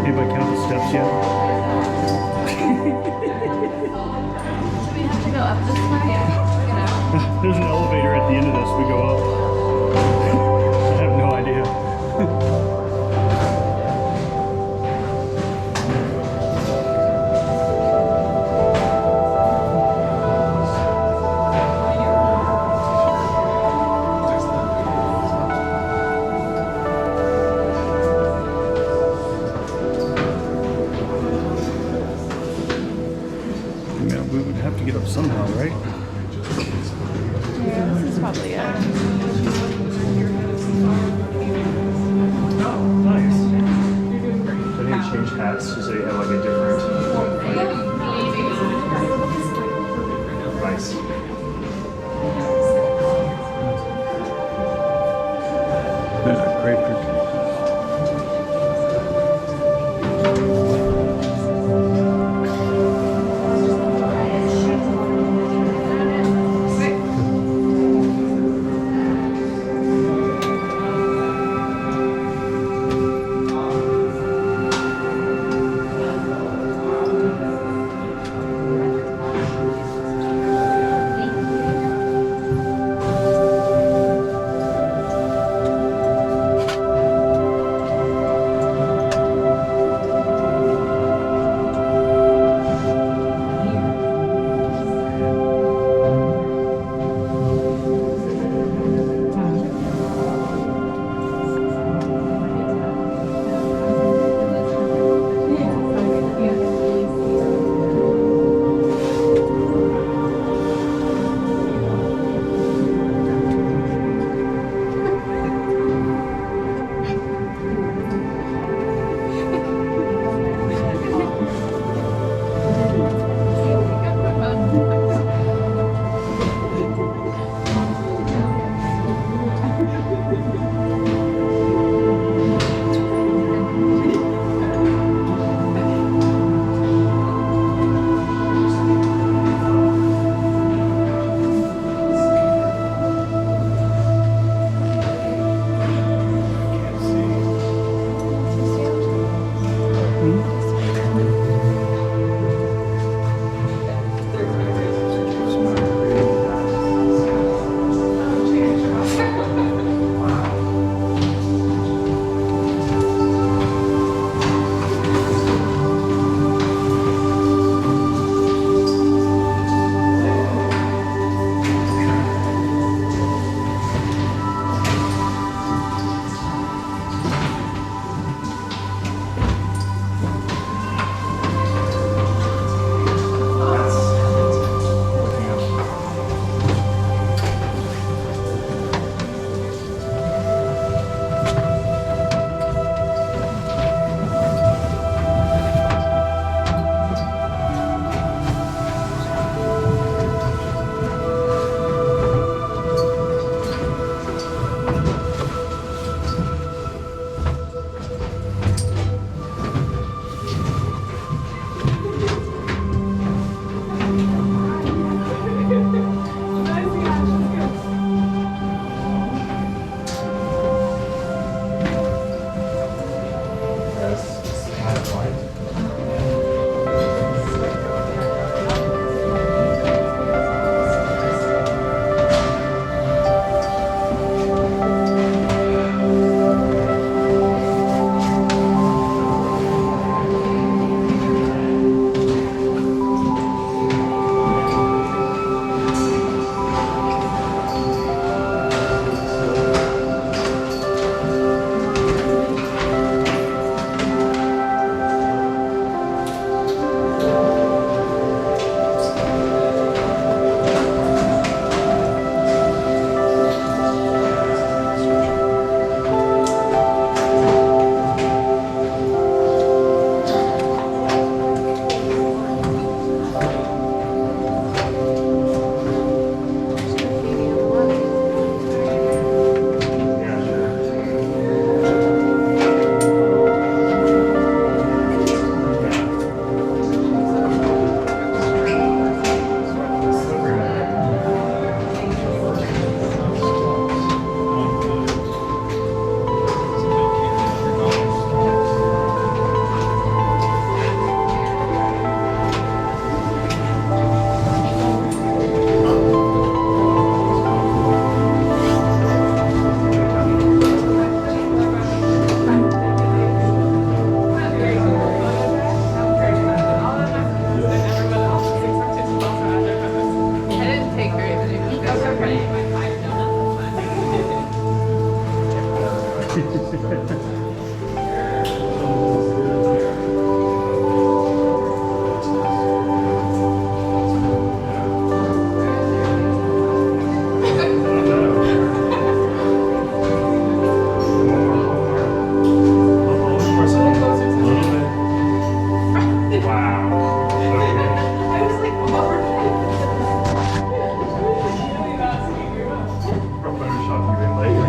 Anybody count the steps yet? go up this way? Yeah. There's an elevator at the end of this. We go up. I have no idea. Yeah, we would have to get up somehow, right? Yeah, this is probably it. Oh, nice. I need to change hats just so you have like a different. Nice. There's a grapefruit. Wow. I was like, I'll Photoshop you in later.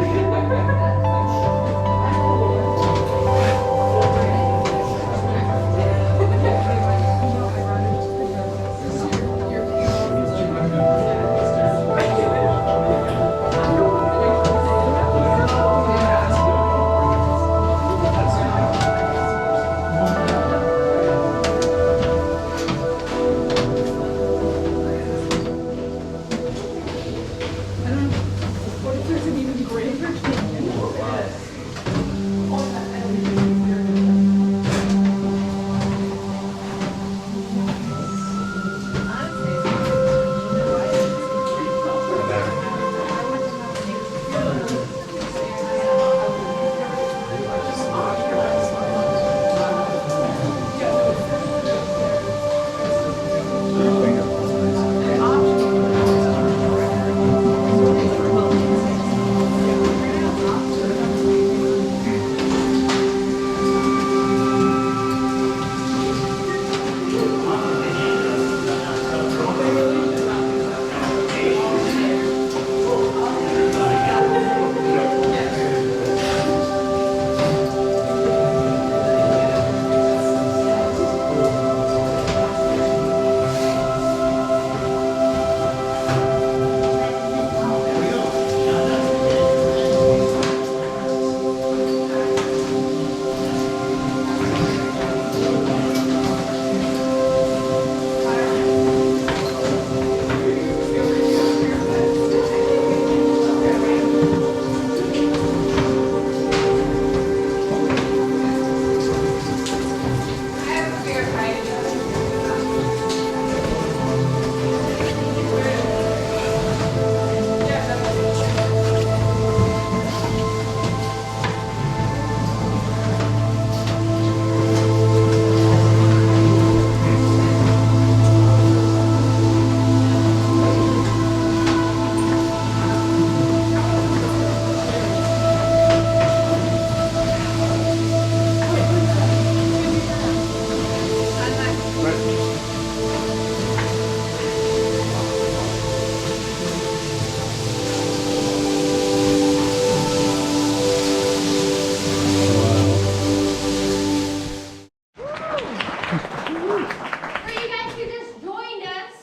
For you guys who just joined us,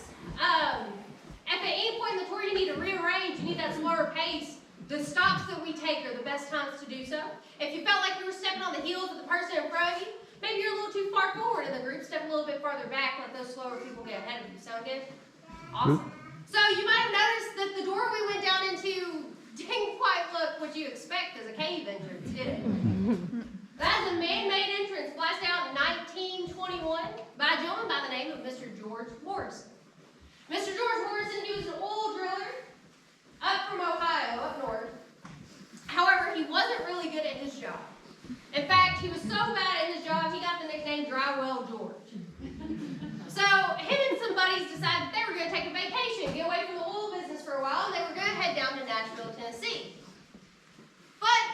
if at any point in the tour you need to rearrange, you need that slower pace, the stops that we take are the best times to do so. If you felt like you were stepping on the heels of the person in front of you, maybe you're a little too far forward in the group, step a little bit farther back, let those slower people get ahead of you. Sound good? Awesome. So you might have noticed that the door we went down into didn't quite look what you expect as a cave entrance, did it? That's a man-made entrance blasted out in 1921 by a gentleman by the name of Mr. George Morrison. Mr. George Morrison, he was an oil driller up from Ohio, up north. However, he wasn't really good at his job. In fact, he was so bad at his job, he got the nickname Dry Well George. So him and some buddies decided they were going to take a vacation, get away from the oil business for a while, and they were going to head down to Nashville, Tennessee. But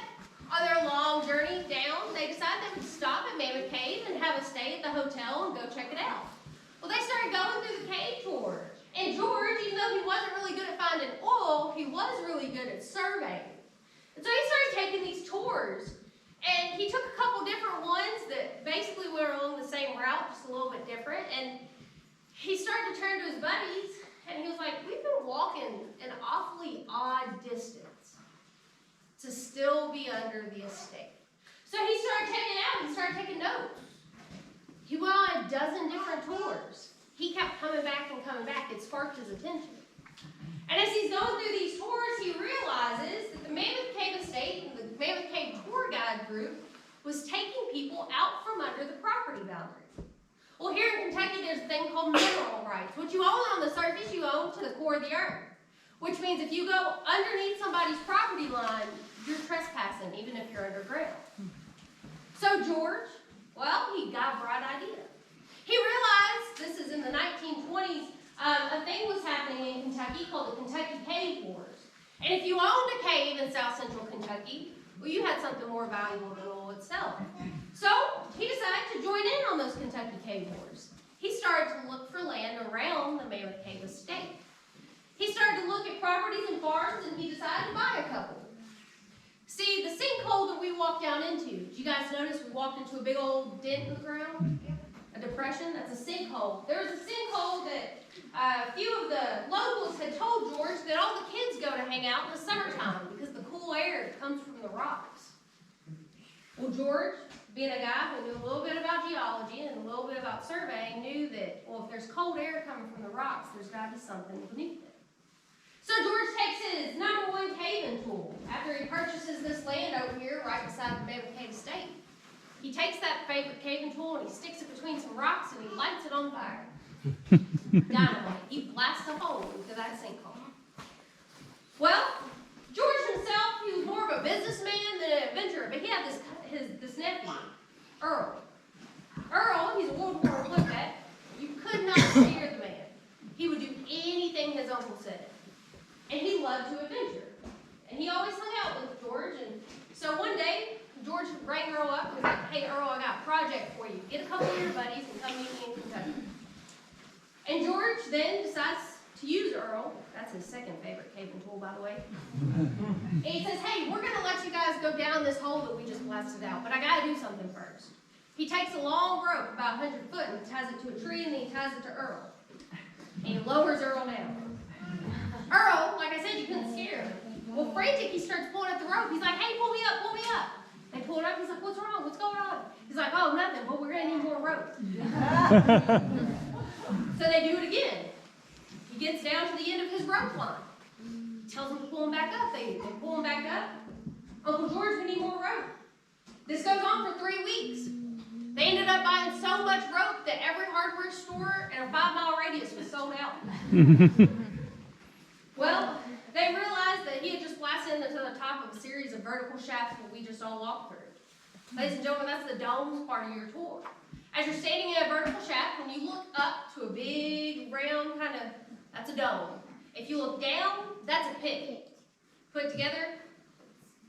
on their long journey down, they decided they would stop at Mammoth Cave and have a stay at the hotel and go check it out. Well, they started going through the cave tour. And George, even though he wasn't really good at finding oil, he was really good at surveying. And so he started taking these tours. And he took a couple different ones that basically were along the same route, just a little bit different. And he started to turn to his buddies, and he was like, we've been walking an awfully odd distance to still be under the estate. So he started taking it out and started taking notes. He went on a dozen different tours. He kept coming back and coming back. It sparked his attention. And as he's going through these tours, he realizes that the Mammoth Cave Estate and the Mammoth Cave Tour Guide group was taking people out from under the property boundary. Well, here in Kentucky, there's a thing called mineral rights. What you own on the surface, you own to the core of the earth. Which means if you go underneath somebody's property line, you're trespassing, even if you're underground. So George, well, he got a bright idea. He realized, this is in the 1920s, a thing was happening in Kentucky called the Kentucky Cave Wars. And if you owned a cave in South Central Kentucky, well, you had something more valuable than oil itself. So he decided to join in on those Kentucky cave wars. He started to look for land around the Mammoth Cave estate. He started to look at properties and farms, and he decided to buy a couple. See, the sinkhole that we walked down into, did you guys notice we walked into a big old dent in the ground? A depression? That's a sinkhole. There was a sinkhole that a few of the locals had told George that all the kids go to hang out in the summertime because the cool air that comes from the rocks. Well, George, being a guy who knew a little bit about geology and a little bit about surveying, knew that, well, if there's cold air coming from the rocks, there's got to be something beneath it. So George takes his #1 caving tool after he purchases this land over here right beside the Mammoth Cave estate. He takes that favorite caving tool and he sticks it between some rocks and he lights it on fire. Dynamite. He blasts a hole into that sinkhole. Well, George himself, he was more of a businessman than an adventurer, but he had this nephew, Earl. Earl, he's a World War I vet. You could not scare the man. He would do anything his uncle said. And he loved to adventure. And he always hung out with George. And so one day, George rang Earl up and was like, hey, Earl, I got a project for you. Get a couple of your buddies and come meet me in Kentucky. And George then decides to use Earl. That's his second favorite caving tool, by the way. And he says, hey, we're going to let you guys go down this hole that we just blasted out, but I got to do something first. He takes a long rope, about 100 foot, and ties it to a tree, and then he ties it to Earl. And he lowers Earl down. Earl, like I said, you couldn't scare him. Well, frantic, he starts pulling at the rope. He's like, hey, pull me up, pull me up. They pull it up. He's like, what's wrong? What's going on? He's like, oh, nothing, but we're going to need more rope. So they do it again. He gets down to the end of his rope line. He tells them to pull him back up. They pull him back up. Uncle George, we need more rope. This goes on for 3 weeks. They ended up buying so much rope that every hardware store in a 5-mile radius was sold out. Well, they realized that he had just blasted into the top of a series of vertical shafts that we just all walked through. Ladies and gentlemen, that's the domes part of your tour. As you're standing in a vertical shaft, when you look up to a big, round kind of, that's a dome. If you look down, that's a pit. Put together,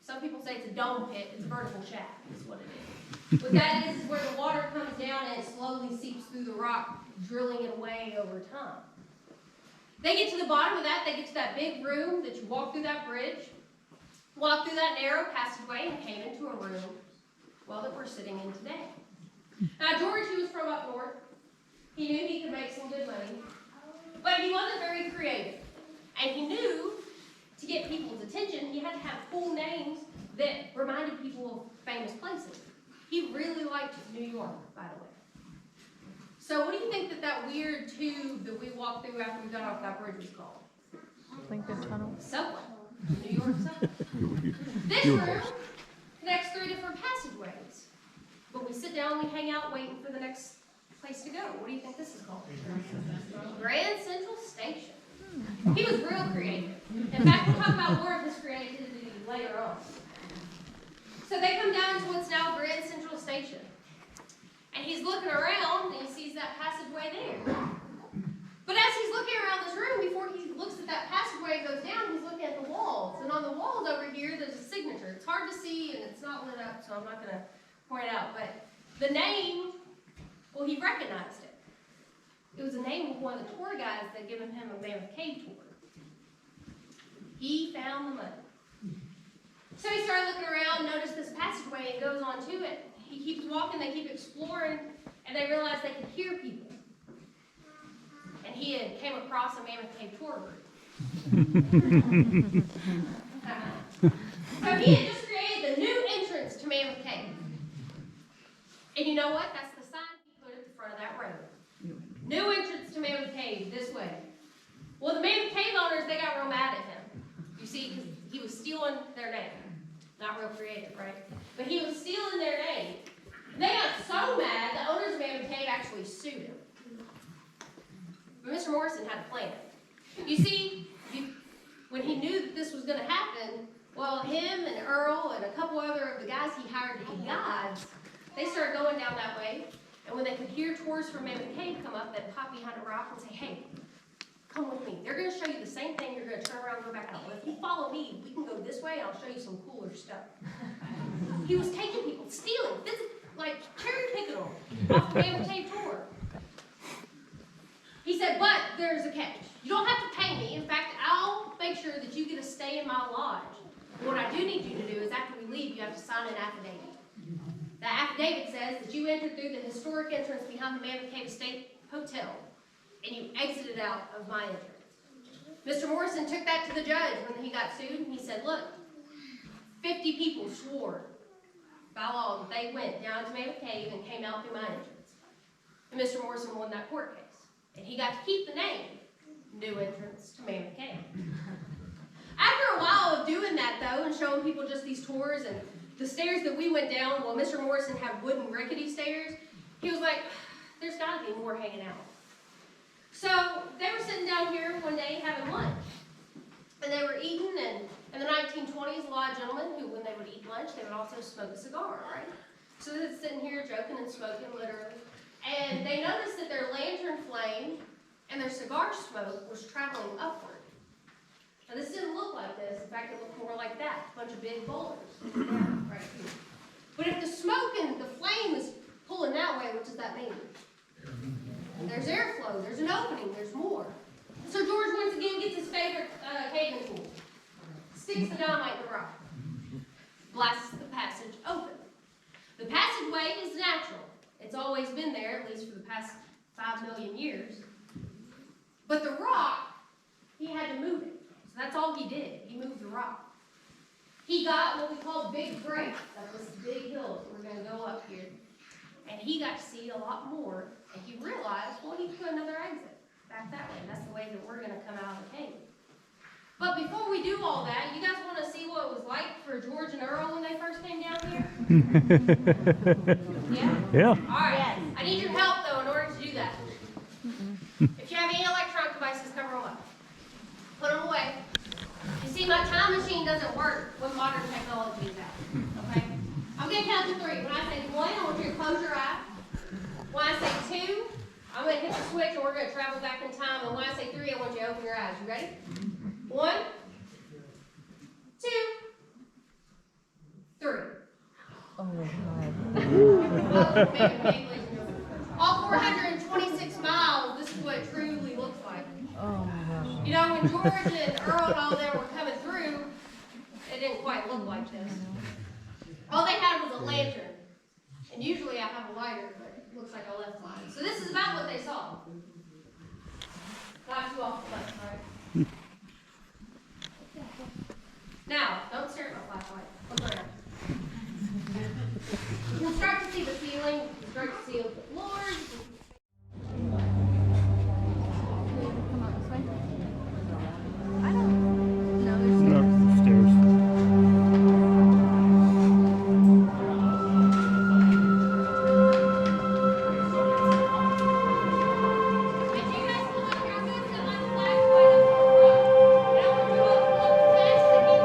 some people say it's a dome pit. It's a vertical shaft, is what it is. What that is where the water comes down and it slowly seeps through the rock, drilling it away over time. They get to the bottom of that, they get to that big room that you walk through that bridge, walk through that narrow passageway, and came into a room, well, that we're sitting in today. Now, George, he was from up north. He knew he could make some good money, but he wasn't very creative. And he knew to get people's attention, he had to have cool names that reminded people of famous places. He really liked New York, by the way. So what do you think that weird tube that we walked through after we got off that bridge was called? Lincoln Tunnel. Subway. New York subway. This room connects 3 different passageways. But we sit down, we hang out, waiting for the next place to go. What do you think this is called? Grand Central Station. He was real creative. In fact, we'll talk about more of his creativity later on. So they come down to what's now Grand Central Station. And he's looking around and he sees that passageway there. But as he's looking around this room, before he looks at that passageway and goes down, he's looking at the walls. And on the walls over here, there's a signature. It's hard to see and it's not lit up, so I'm not going to point it out. But the name, well, he recognized it. It was the name of one of the tour guides that had given him a Mammoth Cave tour. He found the money. So he started looking around, noticed this passageway, and goes on to it. He keeps walking, they keep exploring, and they realize they could hear people. And he had came across a Mammoth Cave tour group. So he had just created the new entrance to Mammoth Cave. And you know what? That's the sign he put at the front of that road. New entrance to Mammoth Cave, this way. Well, the Mammoth Cave owners, they got real mad at him. You see, because he was stealing their name. Not real creative, right? But he was stealing their name. They got so mad, the owners of Mammoth Cave actually sued him. But Mr. Morrison had a plan. You see, when he knew that this was going to happen, well, him and Earl and a couple other of the guys he hired to be guides, they started going down that way. And when they could hear tours from Mammoth Cave come up, they'd pop behind a rock and say, hey, come with me. They're going to show you the same thing. You're going to turn around and go back out. But if you follow me, we can go this way and I'll show you some cooler stuff. He was taking people, stealing. like cherry picking them off the Mammoth Cave Tour. He said, but there's a catch. You don't have to pay me. In fact, I'll make sure that you get to stay in my lodge. But what I do need you to do is after we leave, you have to sign an affidavit. The affidavit says that you entered through the historic entrance behind the Mammoth Cave State Hotel, and you exited out of my entrance. Mr. Morrison took that to the judge when he got sued, and he said, look, 50 people swore by law that they went down to Mammoth Cave and came out through my entrance. And Mr. Morrison won that court case. And he got to keep the name, New Entrance to Mammoth Cave. After a while of doing that, though, and showing people just these tours and the stairs that we went down, well, Mr. Morrison had wooden rickety stairs, he was like, there's got to be more hanging out. So they were sitting down here one day having lunch. And they were eating, and in the 1920s, a lot of gentlemen who, when they would eat lunch, they would also smoke a cigar, right? So they're sitting here joking and smoking, literally. And they noticed that their lantern flame and their cigar smoke was traveling upward. Now this didn't look like this. In fact, it looked more like that. A bunch of big boulders down right here. But if the smoke and the flame is pulling that way, what does that mean? There's airflow. There's an opening. There's more. So George once again gets his favorite caving tool. Sticks the dynamite in the rock. Blasts the passage open. The passageway is natural. It's always been there, at least for the past 5 million years. But the rock, he had to move it. So that's all he did. He moved the rock. He got what we call big break. That was big hills. We're going to go up here. And he got to see a lot more. And he realized, well, he could put another exit back that way. That's the way that we're going to come out of the cave. But before we do all that, you guys want to see what it was like for George and Earl when they first came down here? Yeah? Yeah. All right. I need your help, though, in order to do that. If you have any electronic devices, cover them up. Put them away. You see, my time machine doesn't work when modern technology is out. Okay? I'm going to count to 3. When I say 1, I want you to close your eye. When I say 2, I'm going to hit the switch and we're going to travel back in time. And when I say 3, I want you to open your eyes. You ready? 1, 2, 3. Oh my God. All 426 miles, this is what it truly looks like. Oh my gosh. You know, when George and Earl and all them were coming through, it didn't quite look like this. All they had was a lantern. And usually I have a lighter, but it looks like I left mine. So this is about what they saw. Not too off the left, right? Now, don't stare at my flashlight. Look around. You can start to see the ceiling. You can start to see the floors. Come on, this way. I don't know. There's No, stairs. And you guys look here. I'm going to set my flashlight up on the rock. And I want you all to look fast and get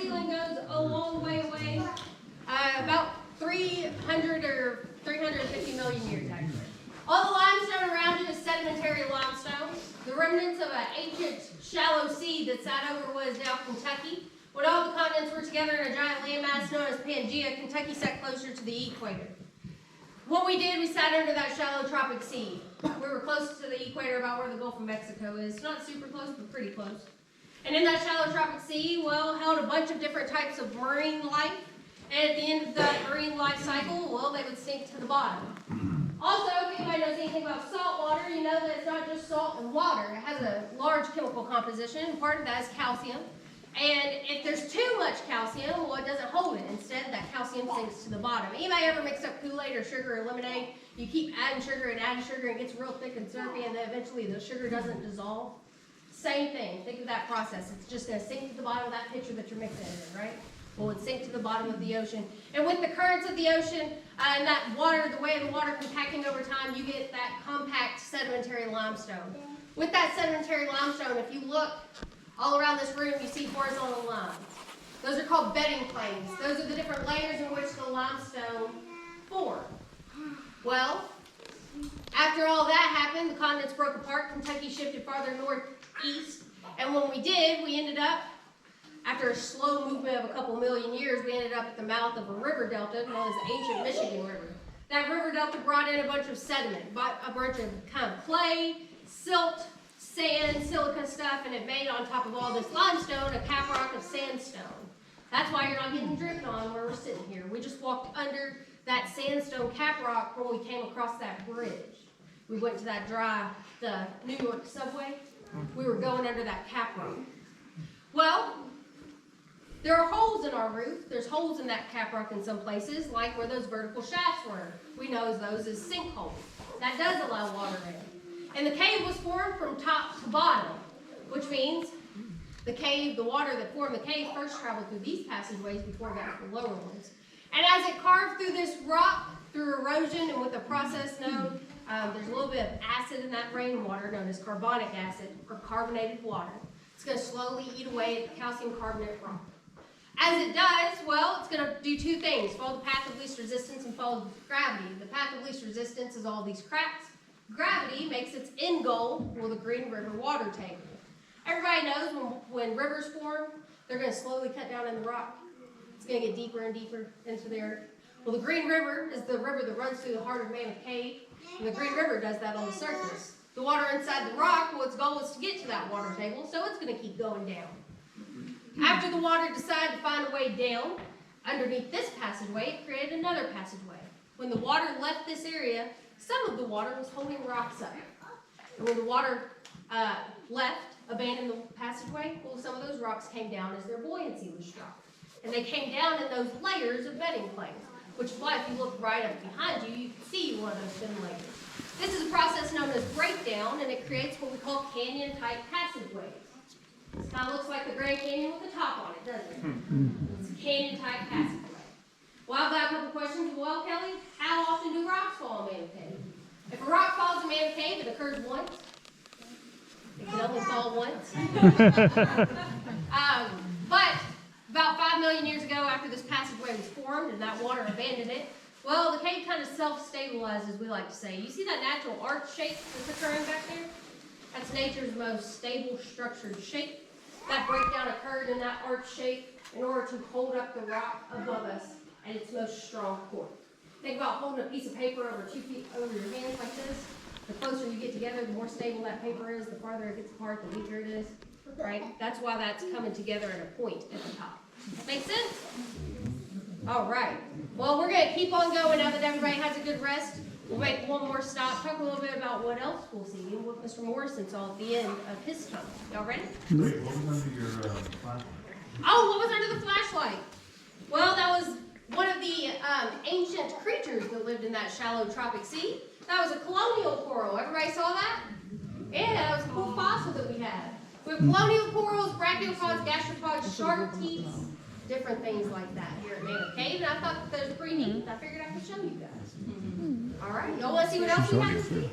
ceiling goes a long way away, about 300 or 350 million years actually. All the limestone around it is sedimentary limestone, the remnants of an ancient shallow sea that sat over what is now Kentucky. When all the continents were together in a giant landmass known as Pangea, Kentucky sat closer to the equator. What we did, we sat under that shallow tropic sea. We were close to the equator, about where the Gulf of Mexico is. Not super close, but pretty close. And in that shallow tropic sea, well, held a bunch of different types of marine life. And at the end of that marine life cycle, well, they would sink to the bottom. Also, if anybody knows anything about salt water, you know that it's not just salt and water. It has a large chemical composition, and part of that is calcium. And if there's too much calcium, well, it doesn't hold it. Instead, that calcium sinks to the bottom. Anybody ever mixed up Kool-Aid or sugar or lemonade? You keep adding sugar, and it gets real thick and syrupy, and then eventually the sugar doesn't dissolve. Same thing. Think of that process. It's just going to sink to the bottom of that pitcher that you're mixing it in, right? Well, it sink to the bottom of the ocean. And with the currents of the ocean and that water, the way of the water compacting over time, you get that compact sedimentary limestone. With that sedimentary limestone, if you look all around this room, you see horizontal lines. Those are called bedding planes. Those are the different layers in which the limestone form. Well, after all that happened, the continents broke apart. Kentucky shifted farther northeast. And when we did, we ended up, after a slow movement of a couple million years, we ended up at the mouth of a river delta known as the ancient Michigan River. That river delta brought in a bunch of sediment, a bunch of kind of clay, silt, sand, silica stuff, and it made on top of all this limestone a caprock of sandstone. That's why you're not getting dripped on where we're sitting here. We just walked under that sandstone caprock when we came across that bridge. We went to that the New York subway. We were going under that caprock. Well, there are holes in our roof. There's holes in that caprock in some places, like where those vertical shafts were. We know those as sinkholes. That does allow water in. And the cave was formed from top to bottom, which means the water that formed the cave first traveled through these passageways before it got to the lower ones. And as it carved through this rock, through erosion and with a process known, there's a little bit of acid in that rainwater known as carbonic acid or carbonated water. It's going to slowly eat away at the calcium carbonate rock. As it does, well, it's going to do two things: follow the path of least resistance and follow gravity. The path of least resistance is all these cracks. Gravity makes its end goal, well, the Green River water table. Everybody knows when rivers form, they're going to slowly cut down in the rock. It's going to get deeper and deeper into the earth. Well, the Green River is the river that runs through the heart of Mammoth Cave, and the Green River does that on the surface. The water inside the rock, well, its goal is to get to that water table, so it's going to keep going down. After the water decided to find a way down, underneath this passageway, it created another passageway. When the water left this area, some of the water was holding rocks up. And when the water abandoned the passageway, well, some of those rocks came down as their buoyancy was dropped. And they came down in those layers of bedding planes, which is why if you look right up behind you, you can see one of those thin layers. This is a process known as breakdown, and it creates what we call canyon-type passageways. This kind of looks like the Grand Canyon with the top on it, doesn't it? It's a canyon-type passageway. Well, I've got a couple questions. Well, Kelly, how often do rocks fall in Mammoth Cave? If a rock falls in Mammoth Cave, it occurs once. It can only fall once. But about 5 million years ago, after this passageway was formed and that water abandoned it, well, the cave kind of self-stabilized, as we like to say. You see that natural arch shape that's occurring back there? That's nature's most stable, structured shape. That breakdown occurred in that arch shape in order to hold up the rock above us at its most strong point. Think about holding a piece of paper over 2 feet over your hands like this. The closer you get together, the more stable that paper is. The farther it gets apart, the weaker it is. Right? That's why that's coming together at a point at the top. Make sense? All right. Well, we're going to keep on going now that everybody has a good rest. We'll make one more stop, talk a little bit about what else we'll see, and what Mr. Morrison saw at the end of his time. Y'all ready? Wait, what was under your flashlight? Oh, what was under the flashlight? Well, that was one of the ancient creatures that lived in that shallow tropic sea. That was a colonial coral. Everybody saw that? Yeah, that was a cool fossil that we had. We have colonial corals, brachiopods, gastropods, shark teeth, different things like that here at Mammoth Cave. And I thought that was pretty neat. I figured I could show you guys. All right, y'all want to see what else we have to see?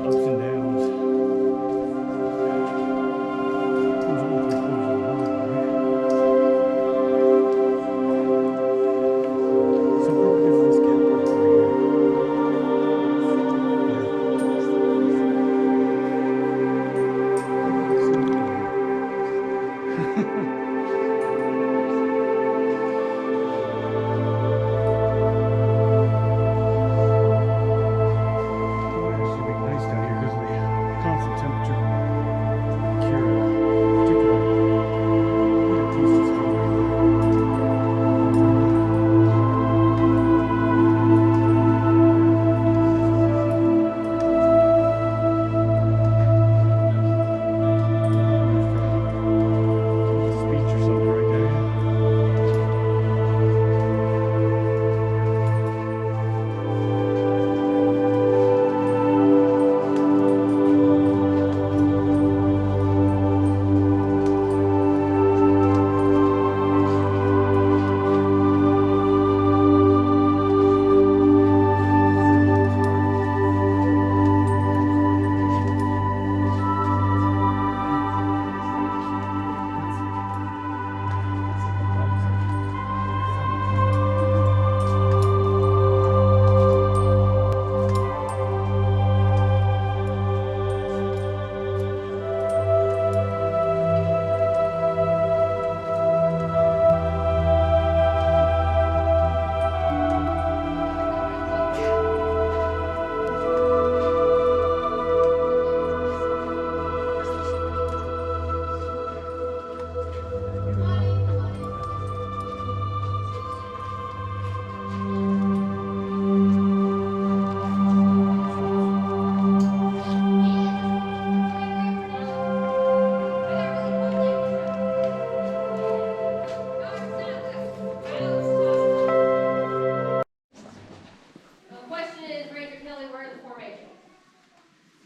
Ups and downs. Comes on pretty close to the water, right? So what is this cavern right here?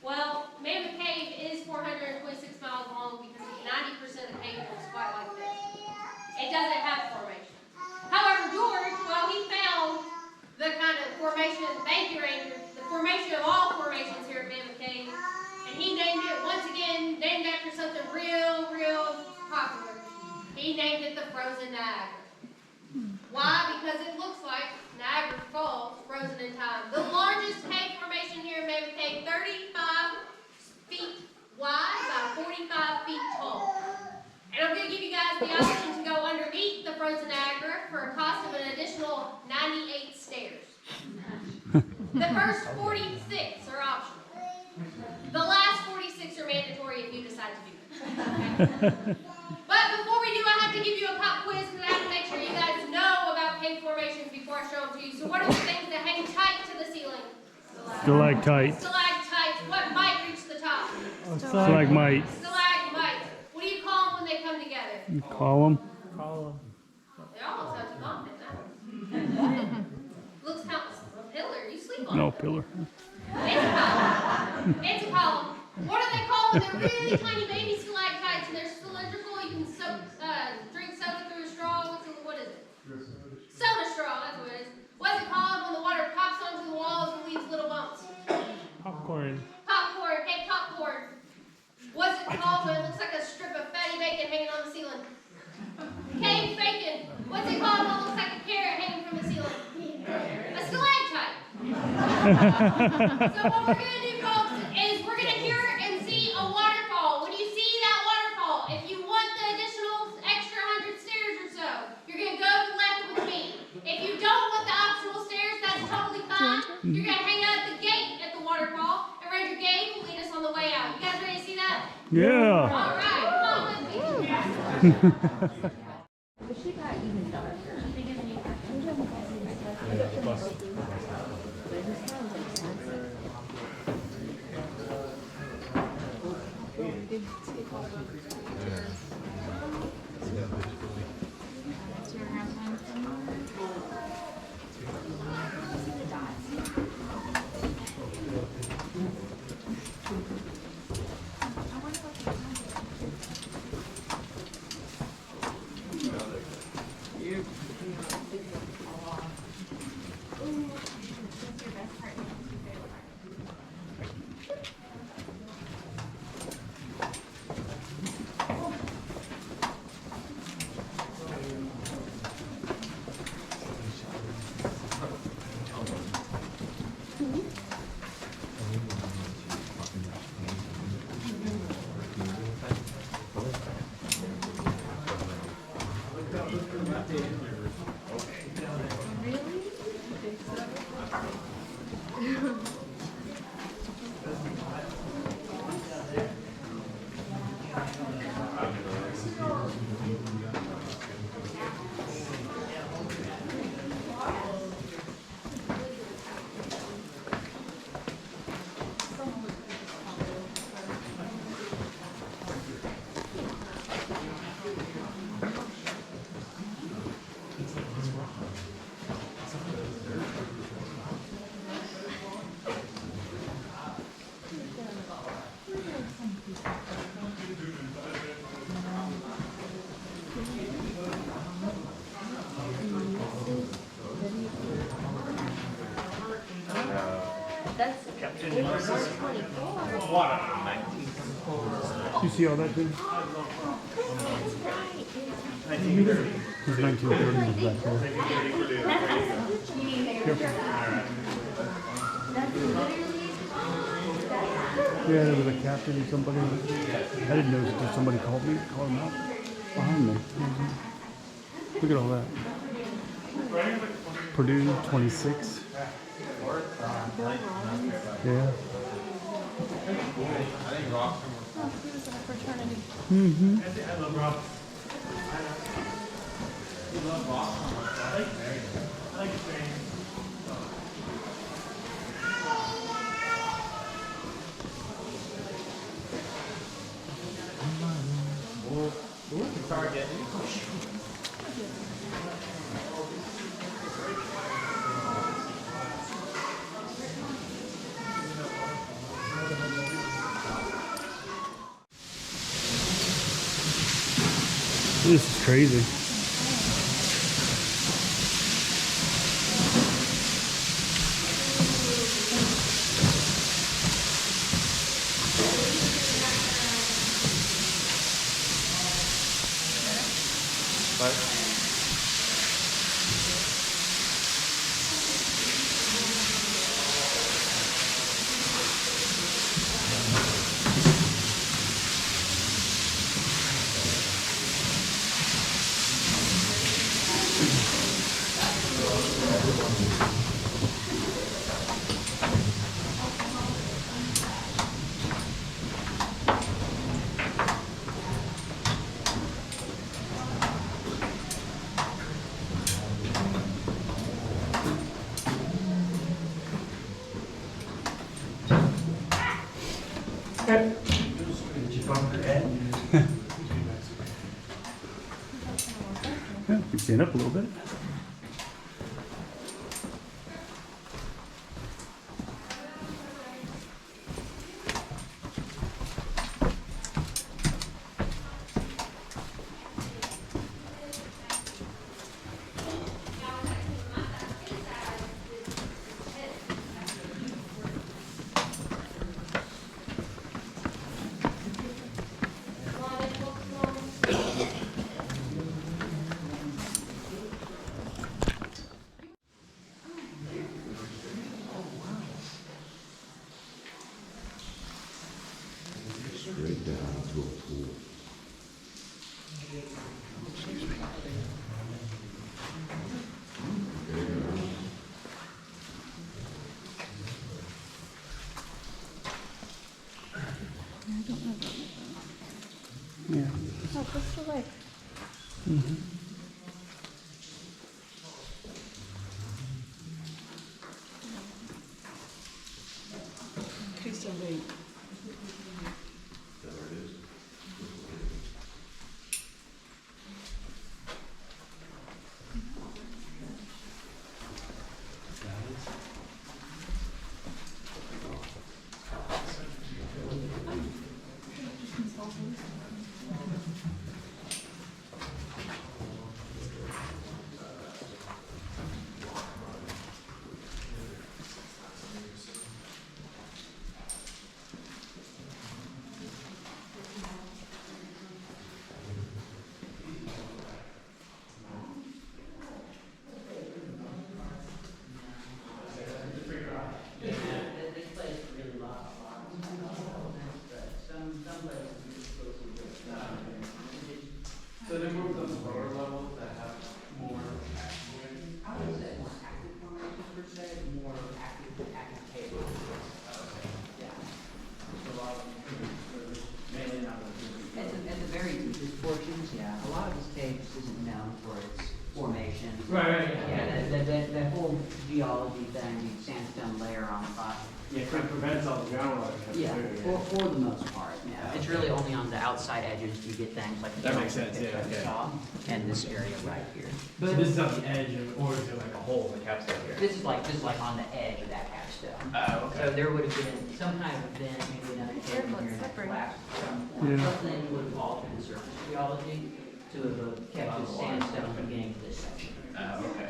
Well, Mammoth Cave is 426 miles long because 90% of the cave looks quite like this. It doesn't have formation. However, George, well, he found the kind of formation, thank you, Ranger, the formation of all formations here at Mammoth Cave, and he named it, once again, named after something real popular. He named it the Frozen Niagara. Why? Because it looks like Niagara Falls frozen in time. The largest cave formation here in Mammoth Cave, 35 feet wide by 45 feet tall. And I'm going to give you guys the option to go underneath the Frozen Niagara for a cost of an additional 98 stairs. The first 46 are optional. The last 46 are mandatory if you decide to do that. But before we do, I have to give you a pop quiz because I have to make sure you guys know about cave formations before I show them to you. So what are the things that hang tight to the ceiling? Stalactites. Stalactites. What might reach the top? Stalagmites. Stalagmites. What do you call them when they come together? You call them? They almost have to bump it now. Looks kind of a pillar. You sleep on No, it. pillar. It's a column. It's a column. What are they called when they're really tiny baby stalactites and they're cylindrical? You can drink soda through a straw. What is it? Soda straw. That's what it is. What's it called when the water pops onto the walls and leaves little bumps? Popcorn. Popcorn. Hey, popcorn. What's it called when it looks like a strip of fatty bacon hanging on the ceiling? Cave bacon. What's it called when it looks like a carrot hanging from the ceiling? A stalactite. So what we're going to do, folks, is we're going to hear and see a waterfall. When you see that waterfall, if you want the additional extra 100 stairs or so, you're going to go to the left with me. If you don't want the optional stairs, that's totally fine. You're going to hang out at the gate at the waterfall, and Ranger Gabe will lead us on the way out. You guys ready to see that? Yeah. All right, come on with me. But she got even darker. That's 424. You see all that, dude? That's right. It's 1930s back there. That's literally. Yeah, there was a captain and somebody. I didn't notice until somebody called him out behind me. Look at all that. Purdue 26. Yeah. Oh, he was in a fraternity. Mm-hmm. This is crazy. Yeah, you stand up a little bit. Straight down to a pool. Yeah. Oh, push the leg. Please don't wait. So they move those lower levels that have more I would say more active formations per se, more active caves. Yeah. a lot of mainly not the At the very deepest portions, yeah. A lot of this cave just isn't known for its formation. Right, Yeah, that whole geology thing, the sandstone layer on top. Yeah, it prevents all the groundwater. Yeah, for the most part, yeah. It's really only on the outside edges you get things like the That makes picture sense, yeah, you okay. saw, and this area right here. So this is on the edge of, or is it like a hole in the capstone here? This is like on the edge of that capstone. Oh, So there would have been some kind of event, maybe another cave it's here in that slippery. collapsed. Yeah. Something would fall through the surface geology to have kept the sandstone beginning to this section.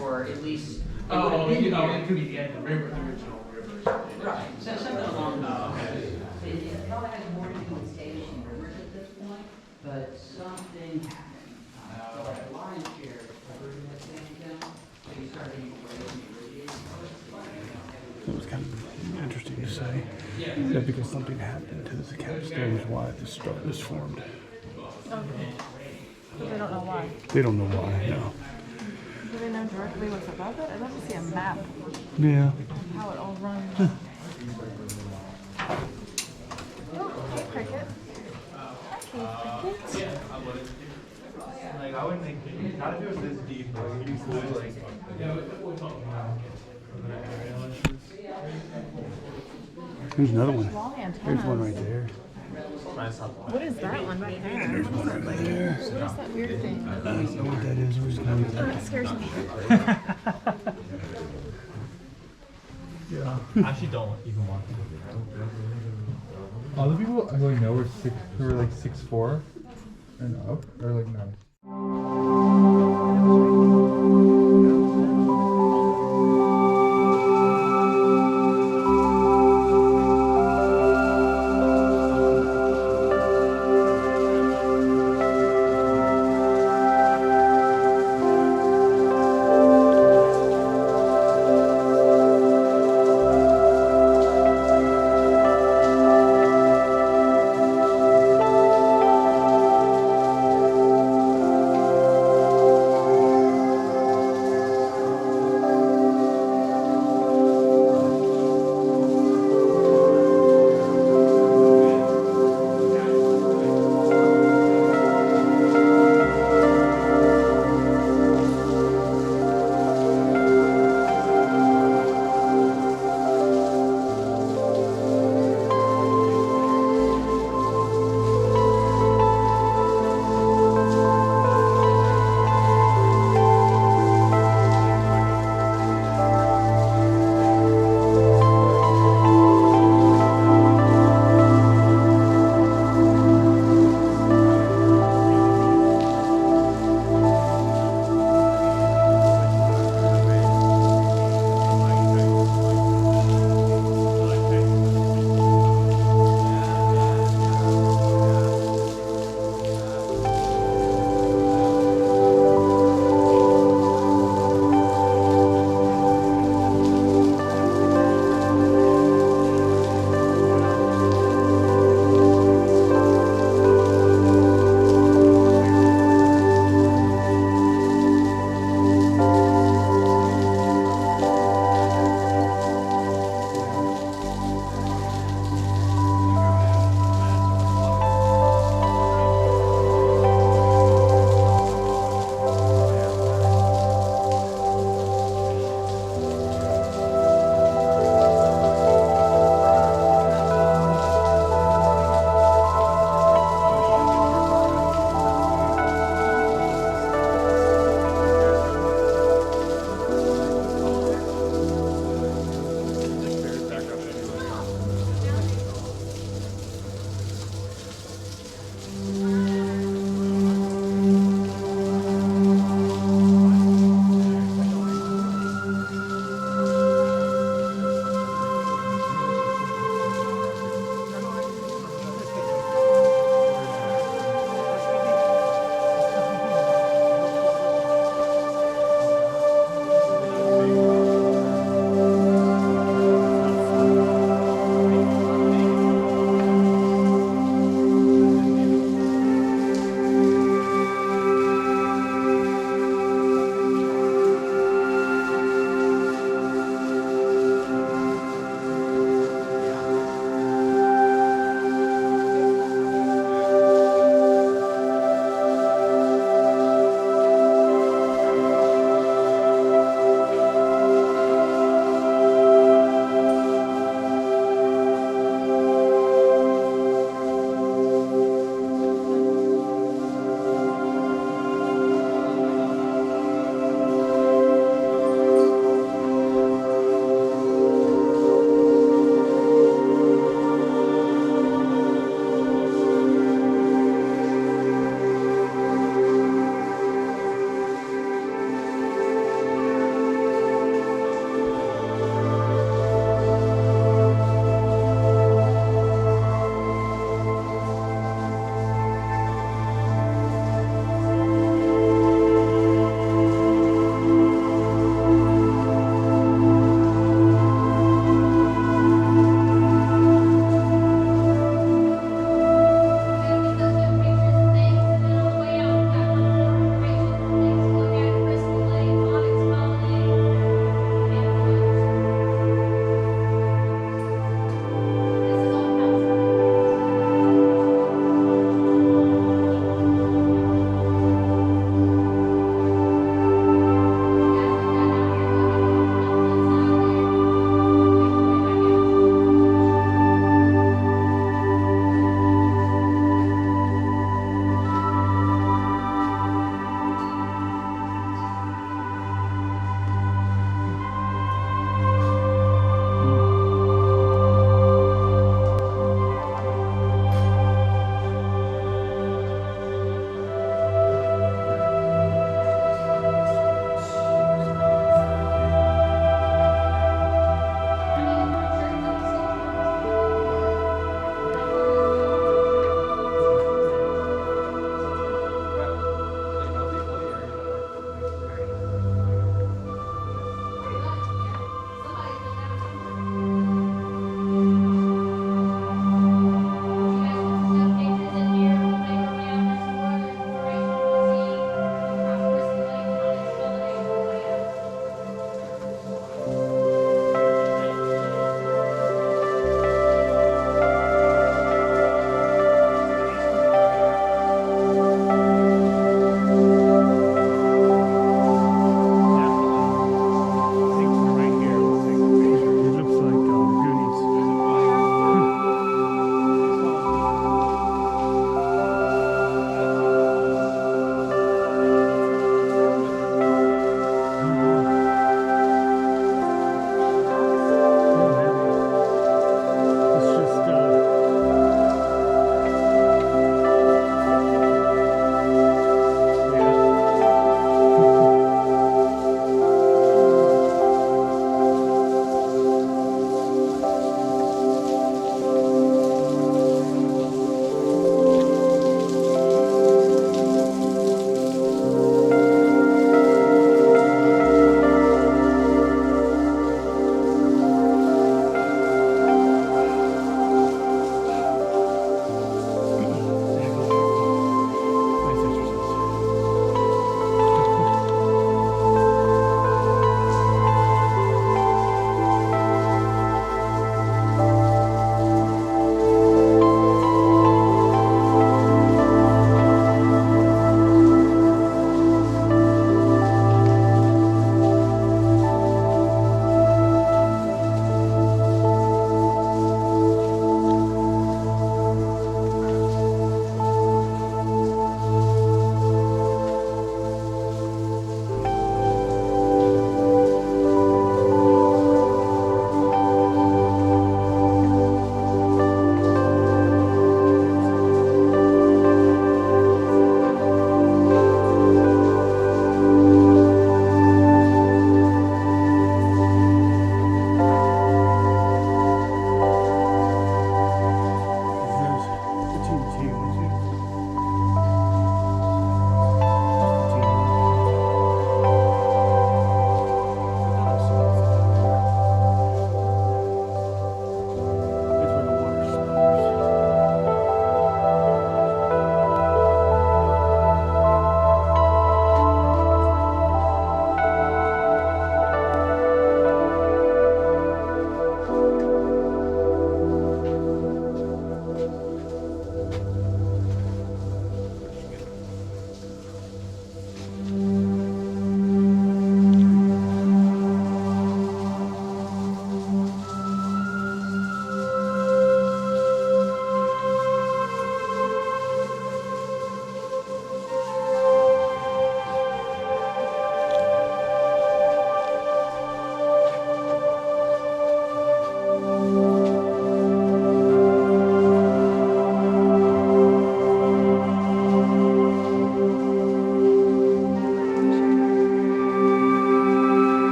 Or at least, it would have Oh, been you know, here. it could be the end of the river, the original river or something. Right, so something along those Oh, lines. okay. It probably has more to do with station rivers at this point, but something happened. So like a lion's share covered in that sandstone, so you start getting away from the radiating It was kind of interesting to say that because something happened to the cascade is why this formed. Okay. They don't know why. They don't know why, no. Do they know directly what's above it? I'd love to see a map Yeah. of how it all runs. Oh, hey, cricket. Hi, cricket. Like, I wouldn't think, not if it was this deep, like, you could, like, There's another one. Long There's one right antennas. there. What is that one right there? There's one right there. What is that weird thing? I don't know what that is. We're just gonna leave Oh, that. that scares me. Yeah. I actually don't even want to. All the people I like know who are like 6'4" and up, or like no.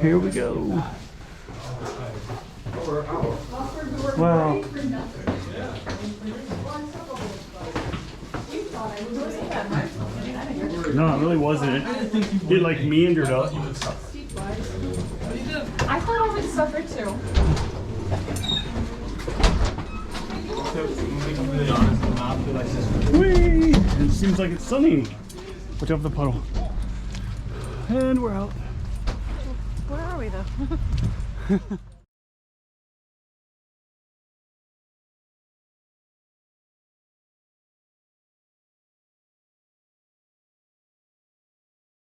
Here we go. Wow. No, it really wasn't. It like meandered up. I thought I would suffer too. Whee! It seems like it's sunny. Watch out for the puddle. And we're out. Where are we though?